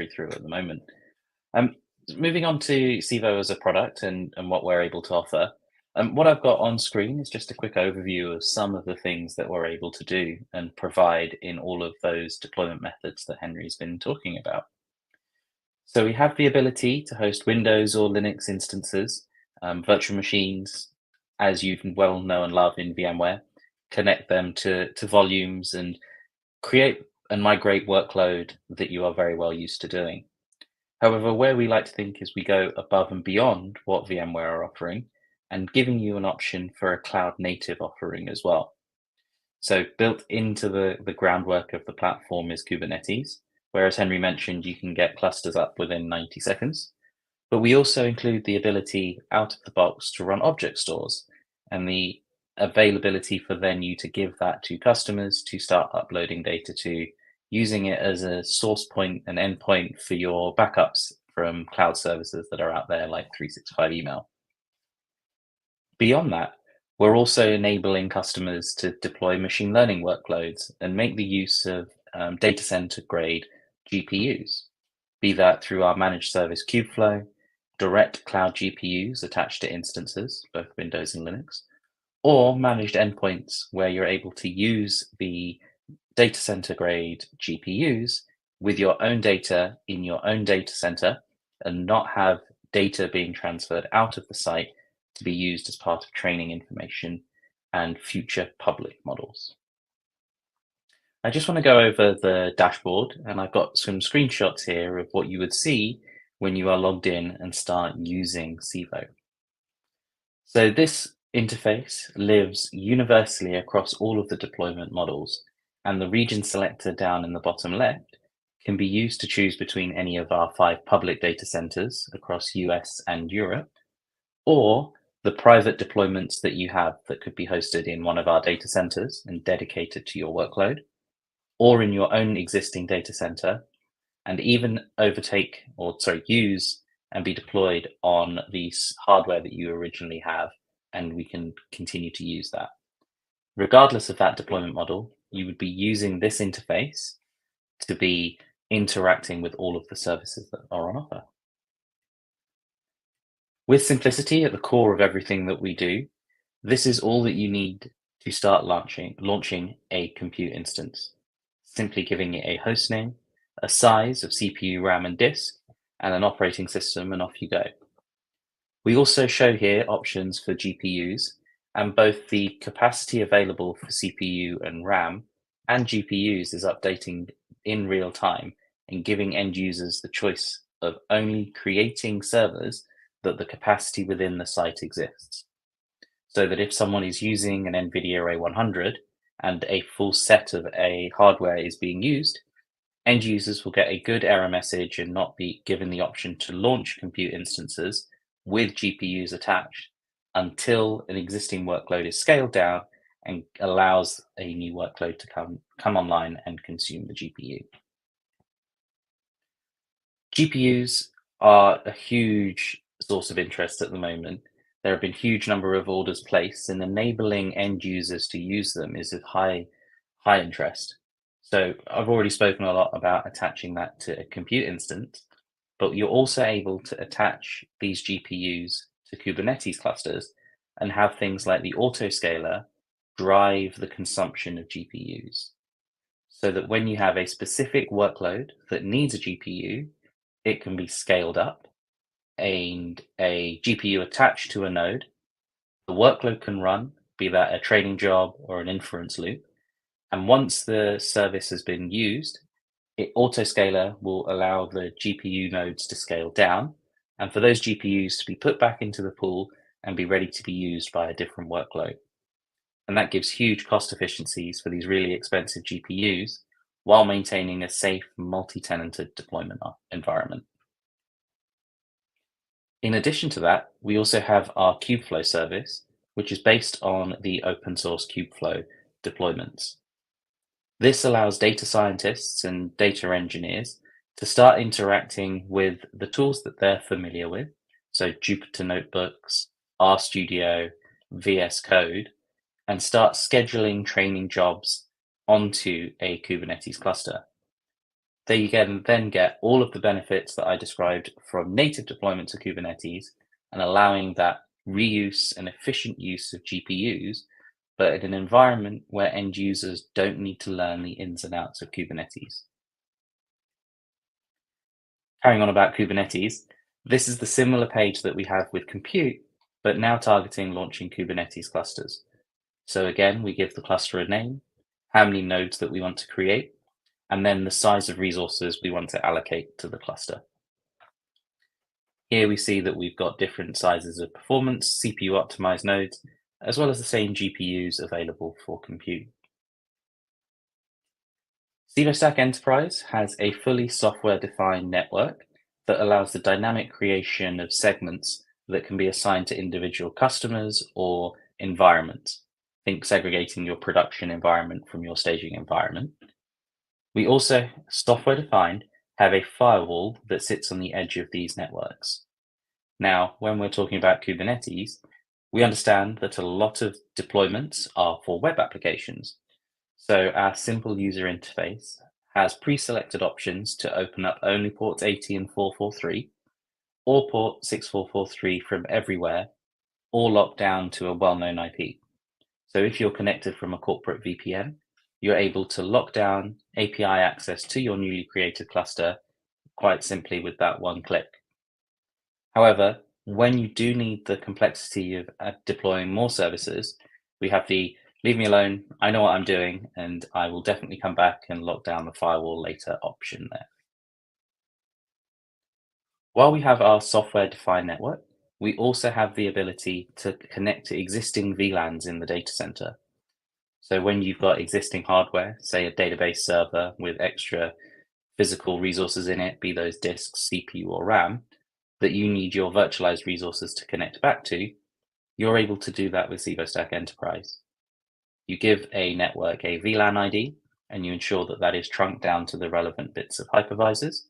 through at the moment. Um, Moving on to Civo as a product and what we're able to offer. What I've got on screen is just a quick overview of some of the things that we're able to do and provide in all of those deployment methods that Henry's been talking about. So we have the ability to host Windows or Linux instances, virtual machines, as you well know and love in VMware, connect them to volumes and create and migrate workload that you are very well used to doing. However, where we like to think is we go above and beyond what VMware are offering and giving you an option for a cloud native offering as well. So built into the groundwork of the platform is Kubernetes, where, as Henry mentioned, you can get clusters up within 90 seconds. But we also include the ability out of the box to run object stores and the availability for then you to give that to customers to start uploading data to, using it as a source point and endpoint for your backups from cloud services that are out there like 365 email. Beyond that, we're also enabling customers to deploy machine learning workloads and make the use of data center grade GPUs, be that through our managed service Kubeflow, direct cloud GPUs attached to instances, both Windows and Linux, or managed endpoints where you're able to use the data center grade GPUs with your own data in your own data center and not have data being transferred out of the site to be used as part of training information and future public models. I just want to go over the dashboard, and I've got some screenshots here of what you would see when you are logged in and start using Civo. So this interface lives universally across all of the deployment models, and the region selector down in the bottom left can be used to choose between any of our 5 public data centers across US and Europe, or the private deployments that you have that could be hosted in one of our data centers and dedicated to your workload, or in your own existing data center, and even use and be deployed on the hardware that you originally have, and we can continue to use that. Regardless of that deployment model, you would be using this interface to be interacting with all of the services that are on offer. With simplicity at the core of everything that we do, this is all that you need to start launching a compute instance. Simply giving it a host name, a size of CPU, RAM, and disk, and an operating system, and off you go. We also show here options for GPUs, and both the capacity available for CPU and RAM and GPUs is updating in real time and giving end users the choice of only creating servers that the capacity within the site exists. So that if someone is using an NVIDIA A100 and a full set of a hardware is being used, end users will get a good error message and not be given the option to launch compute instances with GPUs attached until an existing workload is scaled down and allows a new workload to come online and consume the GPU. GPUs are a huge source of interest at the moment. There have been huge number of orders placed, and enabling end users to use them is of high interest. So I've already spoken a lot about attaching that to a compute instance, but you're also able to attach these GPUs to Kubernetes clusters and have things like the autoscaler drive the consumption of GPUs. So that when you have a specific workload that needs a GPU, it can be scaled up and a GPU attached to a node. The workload can run, be that a training job or an inference loop. And once the service has been used, autoscaler will allow the GPU nodes to scale down and for those GPUs to be put back into the pool and be ready to be used by a different workload. And that gives huge cost efficiencies for these really expensive GPUs while maintaining a safe multi-tenanted deployment environment. In addition to that, we also have our Kubeflow service, which is based on the open source Kubeflow deployments. This allows data scientists and data engineers to start interacting with the tools that they're familiar with, so Jupyter Notebooks, RStudio, VS Code, and start scheduling training jobs onto a Kubernetes cluster. They can then get all of the benefits that I described from native deployment to Kubernetes and allowing that reuse and efficient use of GPUs, but in an environment where end users don't need to learn the ins and outs of Kubernetes. Carrying on about Kubernetes, this is the similar page that we have with compute, but now targeting launching Kubernetes clusters. So again, we give the cluster a name, how many nodes that we want to create, and then the size of resources we want to allocate to the cluster. Here we see that we've got different sizes of performance, CPU optimized nodes, as well as the same GPUs available for compute. CivoStack Enterprise has a fully software-defined network that allows the dynamic creation of segments that can be assigned to individual customers or environments. Think segregating your production environment from your staging environment. We also, software-defined, have a firewall that sits on the edge of these networks. Now, when we're talking about Kubernetes, we understand that a lot of deployments are for web applications. So our simple user interface has pre-selected options to open up only ports 80 and 443, or port 6443 from everywhere, or locked down to a well-known IP. So if you're connected from a corporate VPN, you're able to lock down API access to your newly created cluster quite simply with that one click. However, when you do need the complexity of deploying more services, we have the leave me alone, I know what I'm doing, and I will definitely come back and lock down the firewall later option there. While we have our software-defined network, we also have the ability to connect to existing VLANs in the data center. So when you've got existing hardware, say a database server with extra physical resources in it, be those disks, CPU, or RAM, that you need your virtualized resources to connect back to, you're able to do that with CivoStack Enterprise. You give a network a VLAN ID, and you ensure that that is trunked down to the relevant bits of hypervisors,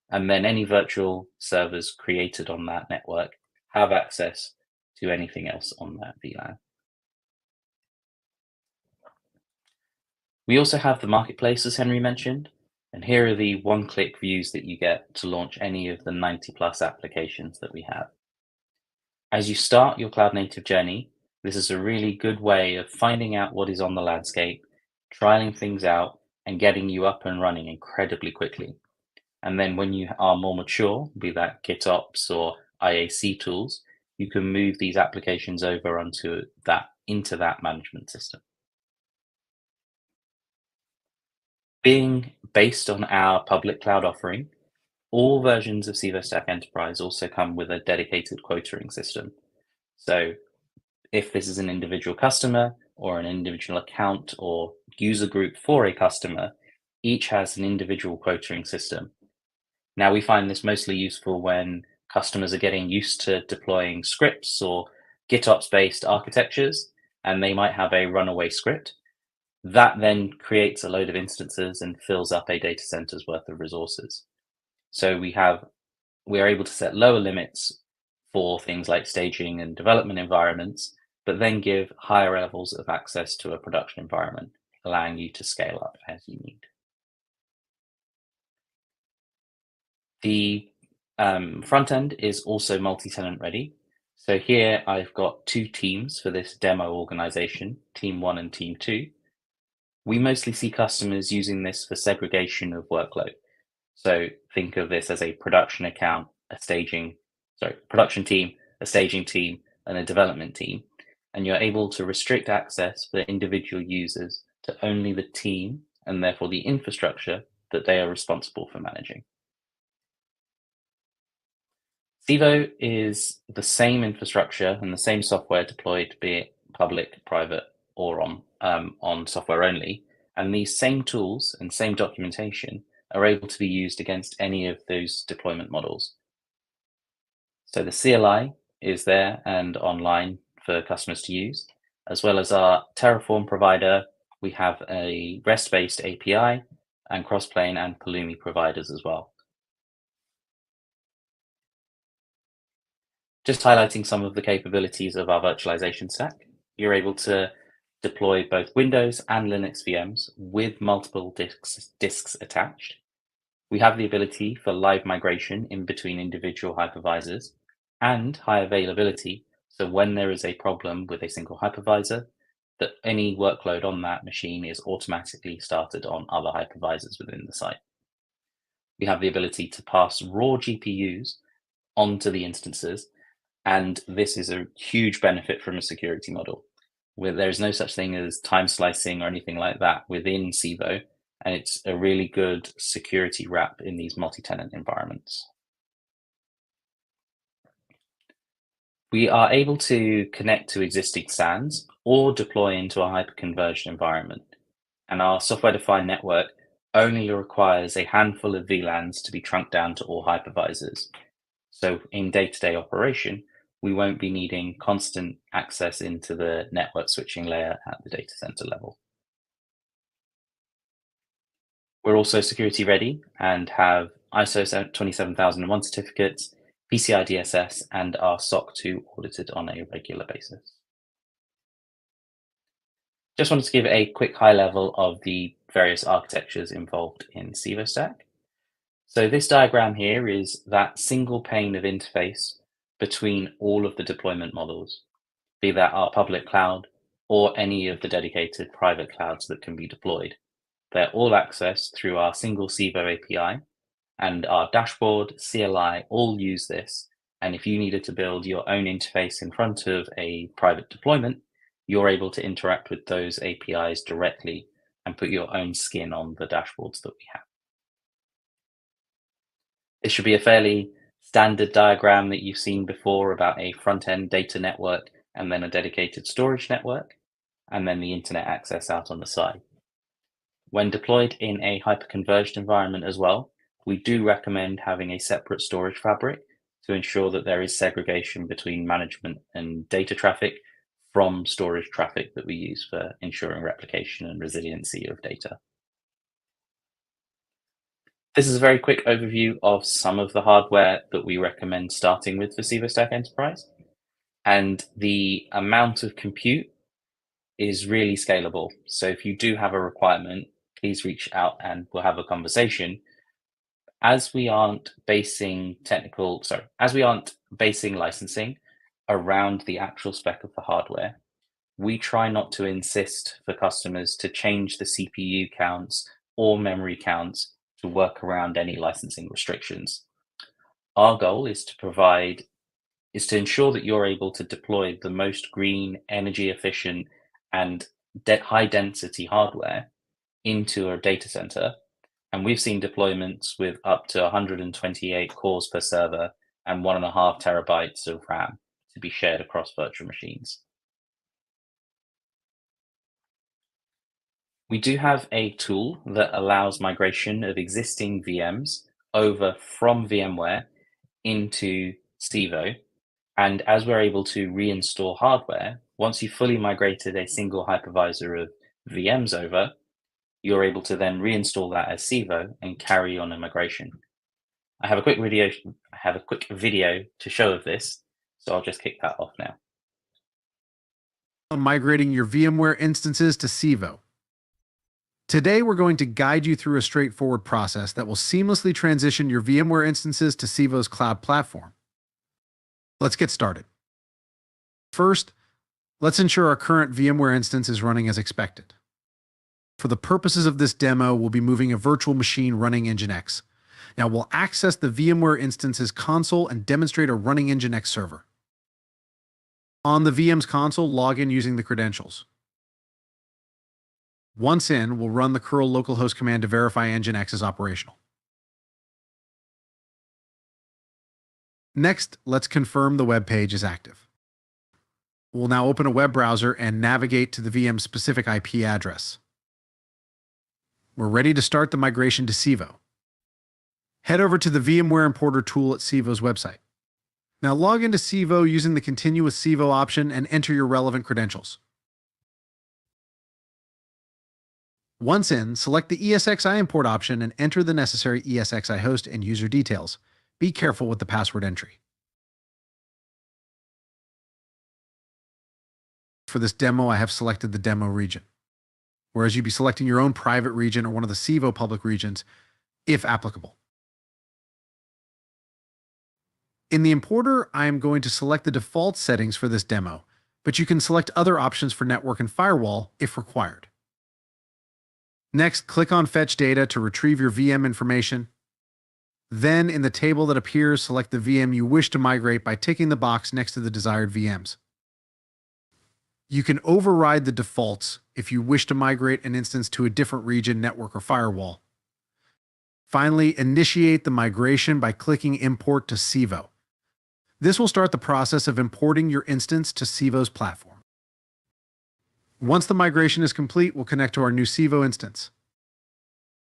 and then any virtual servers created on that network have access to anything else on that VLAN. We also have the marketplace, as Henry mentioned, and here are the one-click views that you get to launch any of the 90 plus applications that we have. As you start your cloud native journey, this is a really good way of finding out what is on the landscape, trialing things out, and getting you up and running incredibly quickly. And then when you are more mature, be that GitOps or IAC tools, you can move these applications over into that management system. Being based on our public cloud offering, all versions of CivoStack Enterprise also come with a dedicated quoting system. So if this is an individual customer or an individual account or user group for a customer, each has an individual quoting system. Now, we find this mostly useful when customers are getting used to deploying scripts or GitOps-based architectures, and they might have a runaway script. That then creates a load of instances and fills up a data center's worth of resources. So we are able to set lower limits for things like staging and development environments, but then give higher levels of access to a production environment, allowing you to scale up as you need. The front end is also multi-tenant ready. So here I've got two teams for this demo organization, Team 1 and Team 2. We mostly see customers using this for segregation of workload. So think of this as a production account, production team, a staging team, and a development team. And you're able to restrict access for individual users to only the team and therefore the infrastructure that they are responsible for managing. Civo is the same infrastructure and the same software deployed, be it public, private, or on software only. And these same tools and same documentation are able to be used against any of those deployment models. So the CLI is there and online for customers to use, as well as our Terraform provider. We have a REST-based API and Crossplane and Pulumi providers as well. Just highlighting some of the capabilities of our virtualization stack, you're able to deploy both Windows and Linux VMs with multiple disks attached. We have the ability for live migration in between individual hypervisors and high availability. So when there is a problem with a single hypervisor, that any workload on that machine is automatically started on other hypervisors within the site. We have the ability to pass raw GPUs onto the instances, and this is a huge benefit from a security model, where there is no such thing as time slicing or anything like that within Civo, and it's a really good security wrap in these multi-tenant environments. We are able to connect to existing SANs or deploy into a hyperconverged environment, and our software-defined network only requires a handful of VLANs to be trunked down to all hypervisors. So in day-to-day operation, we won't be needing constant access into the network switching layer at the data center level. We're also security ready and have ISO 27001 certificates, PCI DSS, and our SOC 2 audited on a regular basis. Just wanted to give a quick high level of the various architectures involved in CivoStack. So this diagram here is that single pane of interface between all of the deployment models, be that our public cloud or any of the dedicated private clouds that can be deployed. They're all accessed through our single Civo API, and our dashboard, CLI all use this. And if you needed to build your own interface in front of a private deployment, you're able to interact with those APIs directly and put your own skin on the dashboards that we have. This should be a fairly standard diagram that you've seen before about a front-end data network and then a dedicated storage network, and then the internet access out on the side. When deployed in a hyperconverged environment as well, we do recommend having a separate storage fabric to ensure that there is segregation between management and data traffic from storage traffic that we use for ensuring replication and resiliency of data. This is a very quick overview of some of the hardware that we recommend starting with for CivoStack Enterprise. And the amount of compute is really scalable. So if you do have a requirement, please reach out and we'll have a conversation. As we aren't basing licensing around the actual spec of the hardware, we try not to insist for customers to change the CPU counts or memory counts to work around any licensing restrictions. Our goal is to ensure that you're able to deploy the most green, energy efficient, and high density hardware into a data center. And we've seen deployments with up to 128 cores per server and 1.5 terabytes of RAM to be shared across virtual machines. We do have a tool that allows migration of existing VMs over from VMware into Civo. And as we're able to reinstall hardware, once you've fully migrated a single hypervisor of VMs over, you're able to then reinstall that as Civo and carry on a migration. I have a quick video to show of this, so I'll just kick that off now. Migrating your VMware instances to Civo. Today, we're going to guide you through a straightforward process that will seamlessly transition your VMware instances to Civo's cloud platform. Let's get started. First, let's ensure our current VMware instance is running as expected. For the purposes of this demo, we'll be moving a virtual machine running Nginx. Now, we'll access the VMware instance's console and demonstrate a running Nginx server. On the VM's console, log in using the credentials. Once in, we'll run the curl localhost command to verify Nginx is operational. Next, let's confirm the web page is active. We'll now open a web browser and navigate to the VM's specific IP address. We're ready to start the migration to Civo. Head over to the VMware Importer tool at Civo's website. Now log into Civo using the Continuous Civo option and enter your relevant credentials. Once in, select the ESXi import option and enter the necessary ESXi host and user details. Be careful with the password entry. For this demo, I have selected the demo region, whereas you'd be selecting your own private region or one of the Civo public regions, if applicable. In the importer, I am going to select the default settings for this demo, but you can select other options for network and firewall if required. Next, click on Fetch Data to retrieve your VM information. Then, in the table that appears, select the VM you wish to migrate by ticking the box next to the desired VMs. You can override the defaults if you wish to migrate an instance to a different region, network, or firewall. Finally, initiate the migration by clicking Import to Civo. This will start the process of importing your instance to Civo's platform. Once the migration is complete, we'll connect to our new Civo instance.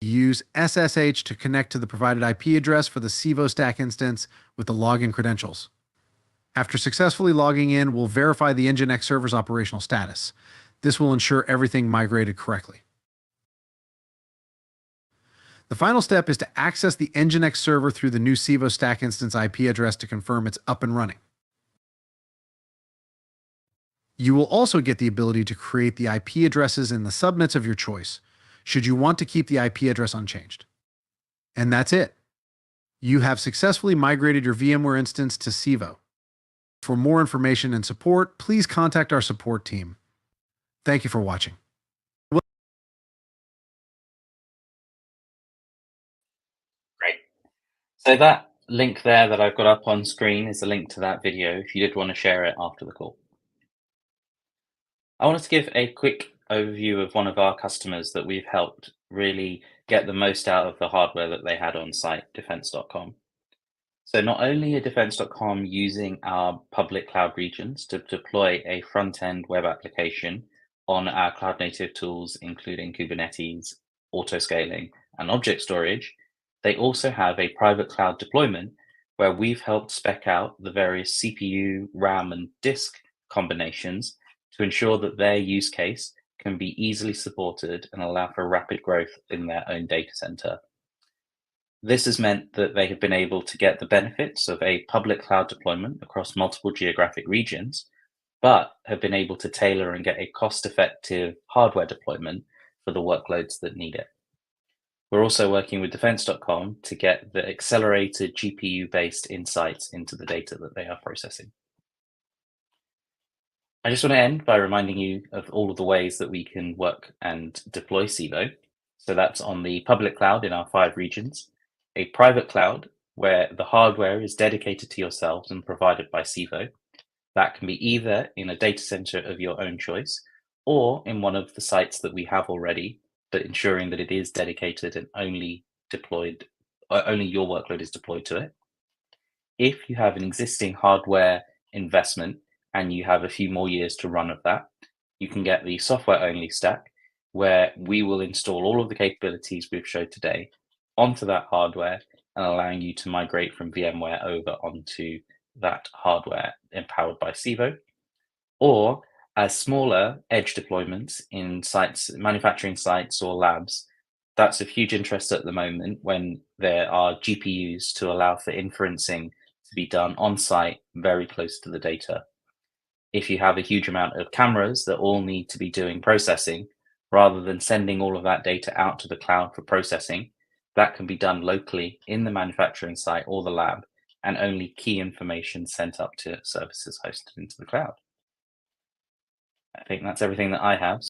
Use SSH to connect to the provided IP address for the CivoStack instance with the login credentials. After successfully logging in, we'll verify the Nginx server's operational status. This will ensure everything migrated correctly. The final step is to access the Nginx server through the new CivoStack instance IP address to confirm it's up and running. You will also get the ability to create the IP addresses in the subnets of your choice, should you want to keep the IP address unchanged. And that's it. You have successfully migrated your VMware instance to Civo. For more information and support, please contact our support team. Thank you for watching. Great. So that link there that I've got up on screen is a link to that video if you did want to share it after the call. I wanted to give a quick overview of one of our customers that we've helped really get the most out of the hardware that they had on site, defense.com. So not only are defense.com using our public cloud regions to deploy a front-end web application on our cloud native tools, including Kubernetes, auto-scaling, and object storage, they also have a private cloud deployment where we've helped spec out the various CPU, RAM, and disk combinations to ensure that their use case can be easily supported and allow for rapid growth in their own data center. This has meant that they have been able to get the benefits of a public cloud deployment across multiple geographic regions, but have been able to tailor and get a cost-effective hardware deployment for the workloads that need it. We're also working with defense.com to get the accelerated GPU-based insights into the data that they are processing. I just want to end by reminding you of all of the ways that we can work and deploy Civo. So that's on the public cloud in our 5 regions, a private cloud where the hardware is dedicated to yourselves and provided by Civo. That can be either in a data center of your own choice or in one of the sites that we have already, but ensuring that it is dedicated and only your workload is deployed to it. If you have an existing hardware investment and you have a few more years to run of that, you can get the software only stack where we will install all of the capabilities we've showed today onto that hardware and allowing you to migrate from VMware over onto that hardware empowered by Civo. Or as smaller edge deployments in sites, manufacturing sites or labs, that's of huge interest at the moment when there are GPUs to allow for inferencing to be done on site very close to the data. If you have a huge amount of cameras that all need to be doing processing, rather than sending all of that data out to the cloud for processing, that can be done locally in the manufacturing site or the lab, and only key information sent up to services hosted into the cloud. I think that's everything that I have.